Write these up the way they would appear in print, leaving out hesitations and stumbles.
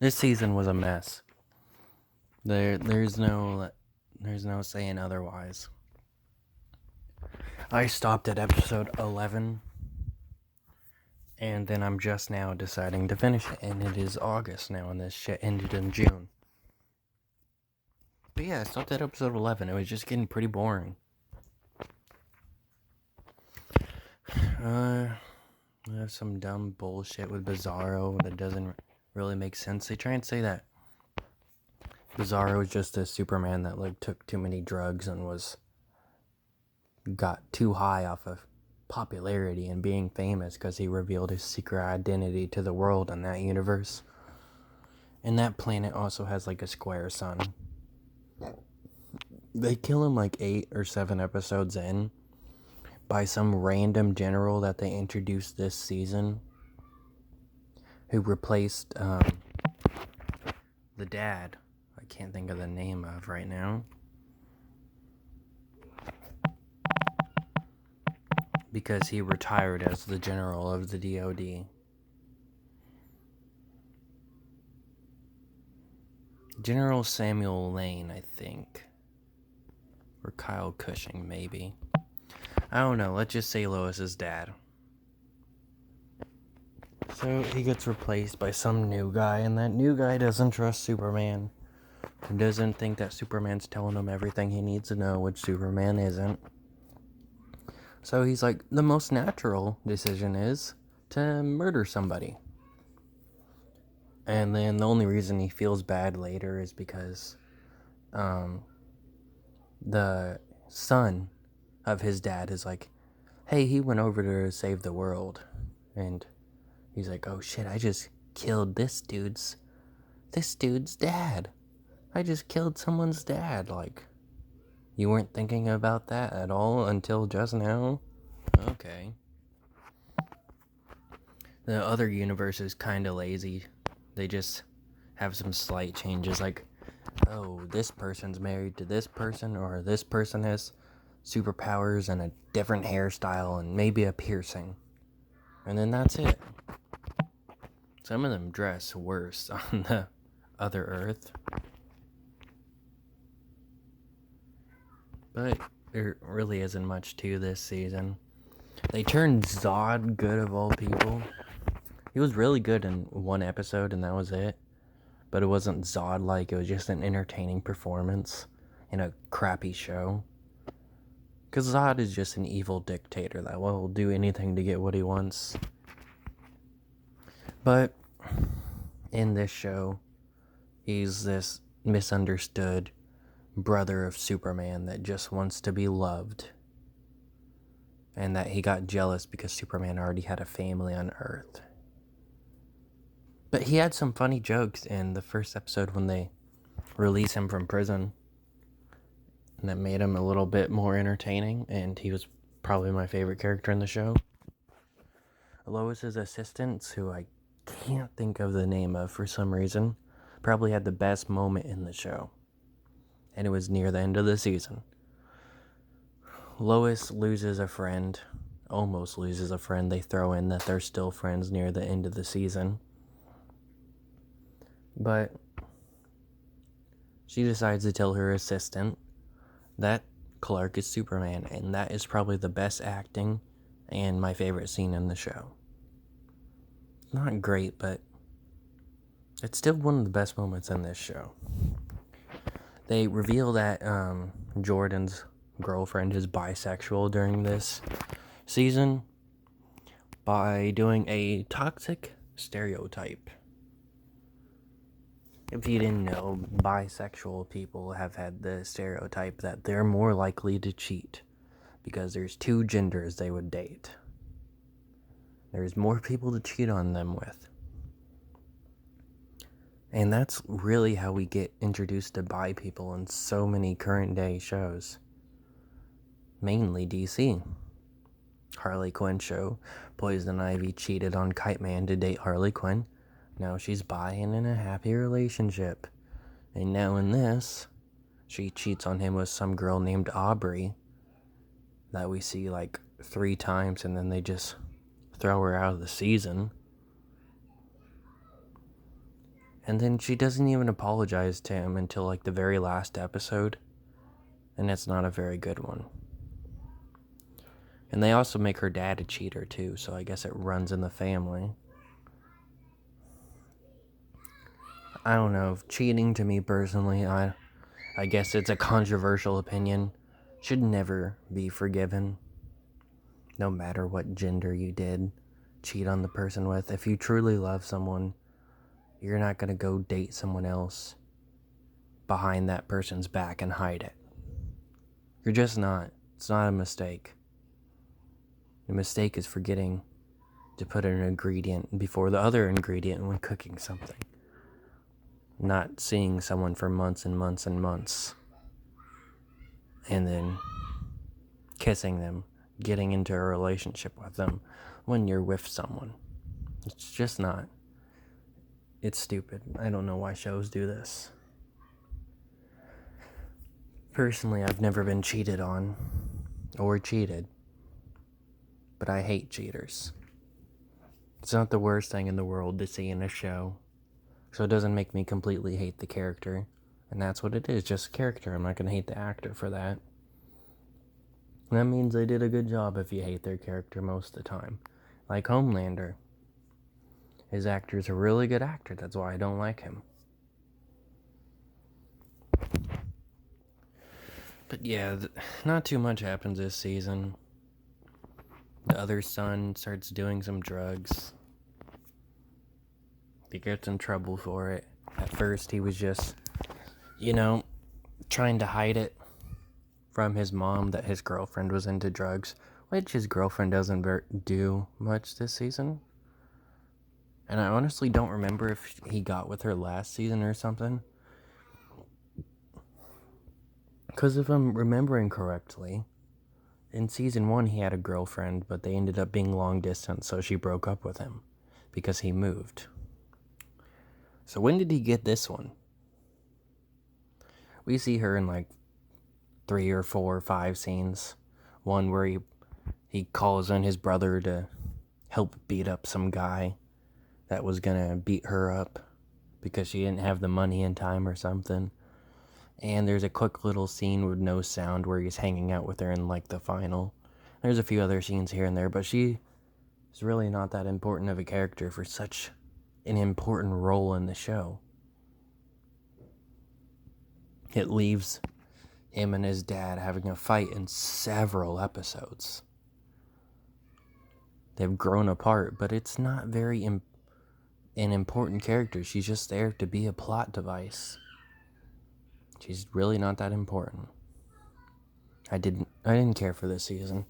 This season was a mess. There's no saying otherwise. I stopped at episode 11, and then I'm just now deciding to finish it, and it is August now, and this shit ended in June. But yeah, I stopped at episode 11. It was just getting pretty boring. There's some dumb bullshit with Bizarro that doesn't really make sense. They try and say that Bizarro is just a Superman that took too many drugs and got too high off of popularity and being famous because he revealed his secret identity to the world in that universe. And that planet also has a square sun. They kill him 8 or 7 episodes in by some random general that they introduced this season who replaced the dad. I can't think of the name of right now. Because he retired as the general of the DoD. General Samuel Lane, I think. Or Kyle Cushing, maybe. I don't know, let's just say Lois's dad. So he gets replaced by some new guy, and that new guy doesn't trust Superman. And doesn't think that Superman's telling him everything he needs to know, which Superman isn't. So he's like, the most natural decision is to murder somebody. And then the only reason he feels bad later is because the son of his dad is like, hey, he went over to save the world. And he's like, oh shit, I just killed this dude's dad. I just killed someone's dad. You weren't thinking about that at all until just now? Okay. The other universe is kind of lazy. They just have some slight changes, oh, this person's married to this person, or this person has superpowers and a different hairstyle and maybe a piercing. And then that's it. Some of them dress worse on the other Earth. But there really isn't much to this season. They turned Zod good of all people. He was really good in one episode and that was it. But it wasn't Zod-like, it was just an entertaining performance in a crappy show. Because Zod is just an evil dictator that will do anything to get what he wants. But in this show, he's this misunderstood brother of Superman that just wants to be loved. And that he got jealous because Superman already had a family on Earth. But he had some funny jokes in the first episode when they release him from prison. And that made him a little bit more entertaining, and he was probably my favorite character in the show. Lois's assistants, who I can't think of the name of for some reason, probably had the best moment in the show. And it was near the end of the season. Lois loses a friend, almost loses a friend. They throw in that they're still friends near the end of the season. But she decides to tell her assistant that Clark is Superman, and that is probably the best acting and my favorite scene in the show. Not great, but it's still one of the best moments in this show. They reveal that Jordan's girlfriend is bisexual during this season by doing a toxic stereotype. If you didn't know, bisexual people have had the stereotype that they're more likely to cheat because there's two genders they would date. There's more people to cheat on them with. And that's really how we get introduced to bi people in so many current day shows. Mainly DC. Harley Quinn show. Poison Ivy cheated on Kite Man to date Harley Quinn. Now she's bi and in a happy relationship. And now in this, she cheats on him with some girl named Aubrey that we see 3 times, and then they just throw her out of the season. And then she doesn't even apologize to him until like the very last episode. And it's not a very good one. And they also make her dad a cheater too, so I guess it runs in the family. I don't know. Cheating to me personally, I guess it's a controversial opinion, should never be forgiven. No matter what gender you did cheat on the person with. If you truly love someone, you're not going to go date someone else behind that person's back and hide it. You're just not. It's not a mistake. The mistake is forgetting to put an ingredient before the other ingredient when cooking something. Not seeing someone for months and months and months. And then kissing them, getting into a relationship with them when you're with someone. It's just not. It's stupid. I don't know why shows do this. Personally, I've never been cheated on or cheated, but I hate cheaters. It's not the worst thing in the world to see in a show, so it doesn't make me completely hate the character, and that's what it is, just a character. I'm not going to hate the actor for that. And that means they did a good job if you hate their character most of the time. Like Homelander. His actor's a really good actor, that's why I don't like him. But yeah, not too much happens this season. The other son starts doing some drugs. He gets in trouble for it. At first he was just, trying to hide it from his mom that his girlfriend was into drugs, which his girlfriend doesn't do much this season. And I honestly don't remember if he got with her last season or something. Because if I'm remembering correctly, in season 1 he had a girlfriend, but they ended up being long distance, so she broke up with him because he moved. So when did he get this one? We see her in like 3 or 4 or 5 scenes. One where he calls on his brother to help beat up some guy that was gonna beat her up because she didn't have the money in time or something. And there's a quick little scene with no sound where he's hanging out with her in like the final. There's a few other scenes here and there, but she is really not that important of a character for such an important role in the show. It leaves him and his dad having a fight in several episodes. They've grown apart, but it's not very an important character. She's just there to be a plot device. She's really not that important. I didn't care for this season.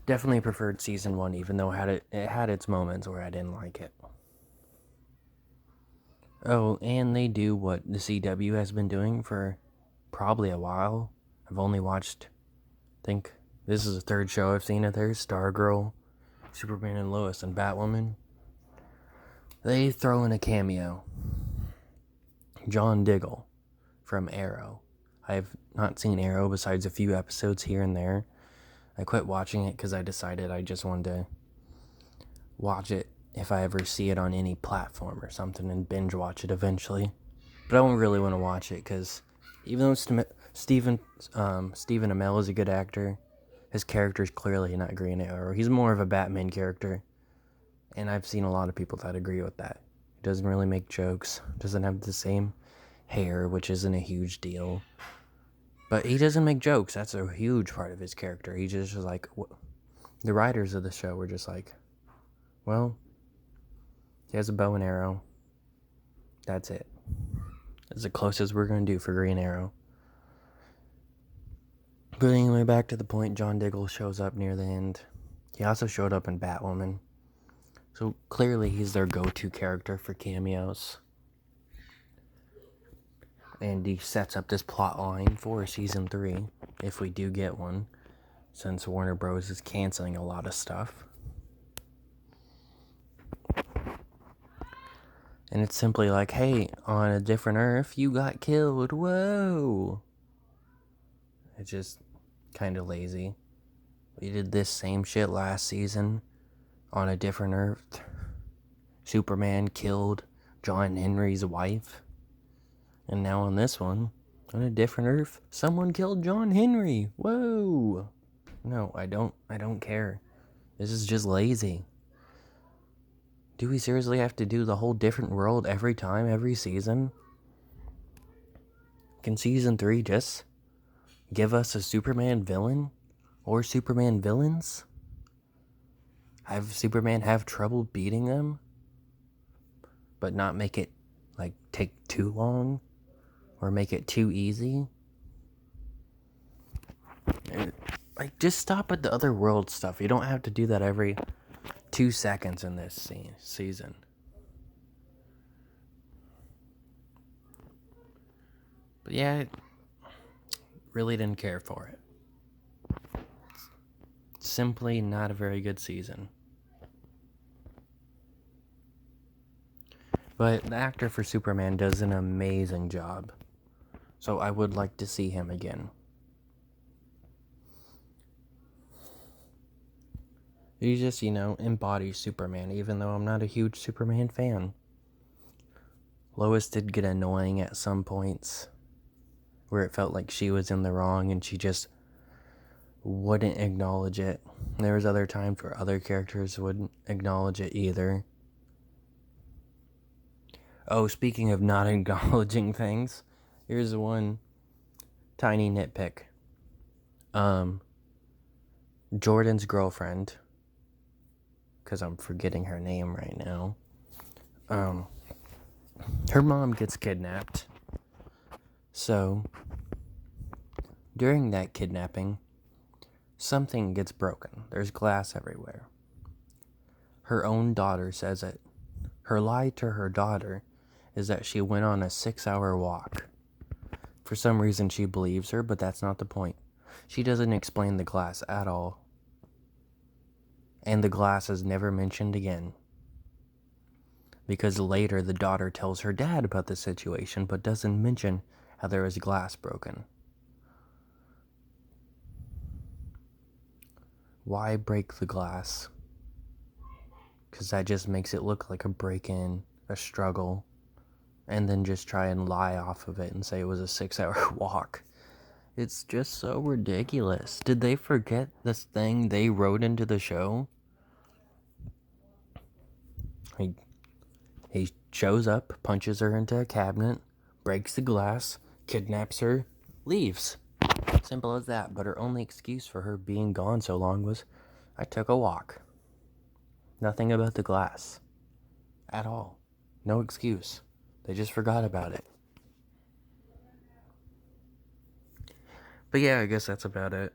Definitely preferred season 1, even though it had its moments where I didn't like it. Oh, and they do what the CW has been doing for probably a while. I've only watched, I think this is the 3rd show I've seen of theirs, Stargirl, Superman and Lois, and Batwoman. They throw in a cameo. John Diggle from Arrow. I've not seen Arrow besides a few episodes here and there. I quit watching it because I decided I just wanted to watch it if I ever see it on any platform or something and binge watch it eventually. But I don't really want to watch it because even though Stephen Amell is a good actor, his character is clearly not Green Arrow. He's more of a Batman character. And I've seen a lot of people that agree with that. He doesn't really make jokes, doesn't have the same hair, which isn't a huge deal. But he doesn't make jokes. That's a huge part of his character. He just was like, the writers of the show were just like, well, he has a bow and arrow. That's it. That's the closest we're going to do for Green Arrow. But anyway, back to the point, John Diggle shows up near the end. He also showed up in Batwoman. So clearly he's their go-to character for cameos. And he sets up this plot line for season 3, if we do get one, since Warner Bros. Is canceling a lot of stuff. And it's simply like, hey, on a different Earth, you got killed. Whoa! It's just kind of lazy. We did this same shit last season on a different Earth. Superman killed John Henry's wife. And now on this one, on a different Earth, someone killed John Henry. Whoa. No, I don't care. This is just lazy. Do we seriously have to do the whole different world every time, every season? Can season 3 just give us a Superman villain? Or Superman villains? Have Superman have trouble beating them? But not make it, take too long? Or make it too easy? Just stop at the other world stuff. You don't have to do that every 2 seconds in this season. But yeah, I really didn't care for it. Simply not a very good season. But the actor for Superman does an amazing job. So I would like to see him again. He just, embodies Superman, even though I'm not a huge Superman fan. Lois did get annoying at some points, where it felt like she was in the wrong and she just wouldn't acknowledge it. There was other times where other characters wouldn't acknowledge it either. Oh, speaking of not acknowledging things, here's one tiny nitpick. Jordan's girlfriend, because I'm forgetting her name right now, her mom gets kidnapped. So, during that kidnapping, something gets broken. There's glass everywhere. Her own daughter says it. Her lie to her daughter is that she went on a 6-hour walk. For some reason she believes her, but that's not the point. She doesn't explain the glass at all. And the glass is never mentioned again. Because later the daughter tells her dad about the situation, but doesn't mention how there was glass broken. Why break the glass? Because that just makes it look like a break-in, a struggle, and then just try and lie off of it and say it was a 6-hour walk. It's just so ridiculous. Did they forget this thing they wrote into the show? He shows up, punches her into a cabinet, breaks the glass, kidnaps her, leaves. Simple as that. But her only excuse for her being gone so long was, I took a walk. Nothing about the glass. At all. No excuse. They just forgot about it. But yeah, I guess that's about it.